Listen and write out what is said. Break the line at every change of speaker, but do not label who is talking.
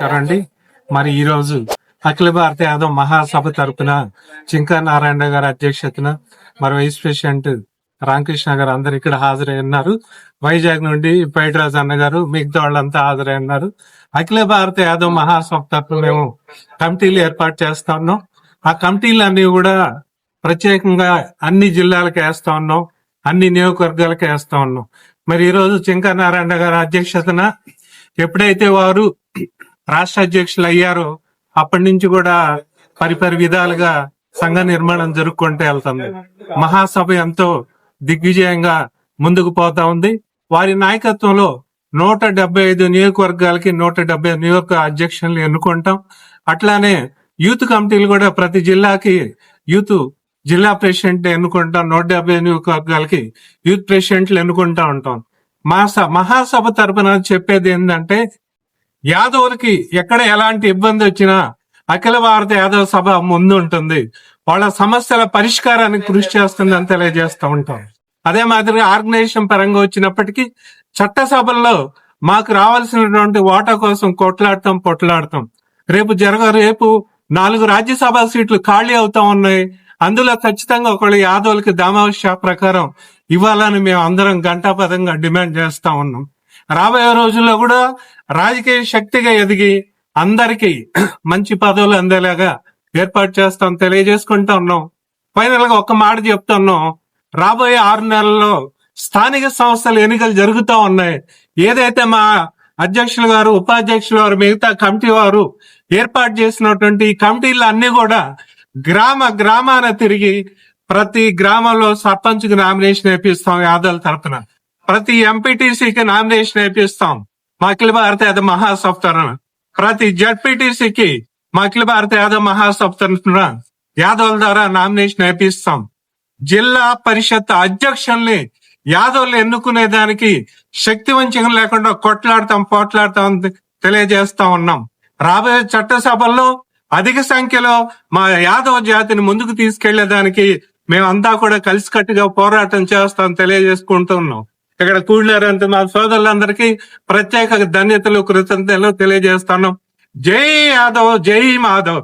నమస్కారం. మరి ఈ రోజు అఖిల భారత యాదవ్ మహాసభ తరపున చింకా నారాయణ గారి అధ్యక్షతన మరి వైస్ ప్రెసిడెంట్ రామకృష్ణ గారు అందరు ఇక్కడ హాజరై ఉన్నారు. వైజాగ్ నుండి పైడిరాజు అన్న గారు, మిగతా వాళ్ళంతా హాజరై ఉన్నారు. అఖిల భారత యాదవ్ మహాసభ తరపున మేము కమిటీలు ఏర్పాటు చేస్తా ఉన్నాం. ఆ కమిటీలన్నీ కూడా ప్రత్యేకంగా అన్ని జిల్లాలకు వేస్తా ఉన్నాం, అన్ని నియోజకవర్గాలకు వేస్తా ఉన్నాం. మరి ఈ రోజు చింకా నారాయణ గారి అధ్యక్షతన ఎప్పుడైతే వారు రాష్ట్ర అధ్యక్షులు అయ్యారో అప్పటి నుంచి కూడా పరిపరి విధాలుగా సంఘ నిర్మాణం జరుపుకుంటూ వెళ్తుంది. మహాసభ ఎంతో దిగ్విజయంగా ముందుకు పోతా ఉంది. వారి నాయకత్వంలో 175 నియోజకవర్గాలకి 170 నియోజక అధ్యక్షులను ఎన్నుకుంటాం. అట్లానే యూత్ కమిటీలు కూడా ప్రతి జిల్లాకి యూత్ జిల్లా ప్రెసిడెంట్ ఎన్నుకుంటాం. 170 నియోజకవర్గాలకి యూత్ ప్రెసిడెంట్లు ఎన్నుకుంటా ఉంటాం. మహాసభ తరపున చెప్పేది ఏంటంటే, యాదవులకి ఎక్కడ ఎలాంటి ఇబ్బంది వచ్చినా అఖిల భారత యాదవ్ సభ ముందు ఉంటుంది. వాళ్ళ సమస్యల పరిష్కారానికి కృషి చేస్తుందని తెలియజేస్తూ ఉంటాం. అదే మాదిరిగా ఆర్గనైజేషన్ పరంగా వచ్చినప్పటికీ చట్టసభల్లో మాకు రావాల్సినటువంటి వాటా కోసం పొట్లాడతాం. రేపు 4 రాజ్యసభ సీట్లు ఖాళీ అవుతా ఉన్నాయి. అందులో ఖచ్చితంగా ఒకళ్ళు యాదవులకి దామాషా ప్రకారం ఇవ్వాలని మేము అందరం ఘంటాపథంగా డిమాండ్ చేస్తా ఉన్నాం. రాబోయే రోజుల్లో కూడా రాజకీయ శక్తిగా ఎదిగి అందరికీ మంచి పదవులు అందేలాగా ఏర్పాటు చేస్తాం తెలియజేసుకుంటా ఉన్నాం. ఫైనల్ గా ఒక్క మాట చెప్తున్నాం, రాబోయే 6 నెలల్లో స్థానిక సంస్థల ఎన్నికలు జరుగుతూ ఉన్నాయి. ఏదైతే మా అధ్యక్షులు గారు, ఉపాధ్యక్షులు వారు, మిగతా కమిటీ వారు ఏర్పాటు చేసినటువంటి ఈ కమిటీలు అన్ని కూడా గ్రామాన తిరిగి ప్రతి గ్రామంలో సర్పంచ్ కి నామినేషన్ వేపిస్తాం యాదవుల తరపున, ప్రతి ఎంపీటీసీకి నామినేషన్ వేపిస్తాం మా అఖిల భారత యాదవ్ మహాసభ తరపున, ప్రతి జడ్పీటీసీకి మా అఖిల భారత యాదవ్ మహాసభ తరపున యాదవుల ద్వారా నామినేషన్ వేపిస్తాం. జిల్లా పరిషత్ అధ్యక్షుల్ని యాదవులు ఎన్నుకునే దానికి శక్తి వంచన లేకుండా పోట్లాడతాం తెలియజేస్తా ఉన్నాం. రాబోయే చట్టసభల్లో అధిక సంఖ్యలో మా యాదవ జాతిని ముందుకు తీసుకెళ్లేదానికి మేమంతా కూడా కలిసికట్టుగా పోరాటం చేస్తాం తెలియజేసుకుంటూ ఉన్నాం. ఇక్కడ కూడినారంటే మా సోదరులందరికీ ప్రత్యేక ధన్యతలు, కృతజ్ఞతలు తెలియజేస్తున్నాం. జై యాదవ్, జై మాధవ్.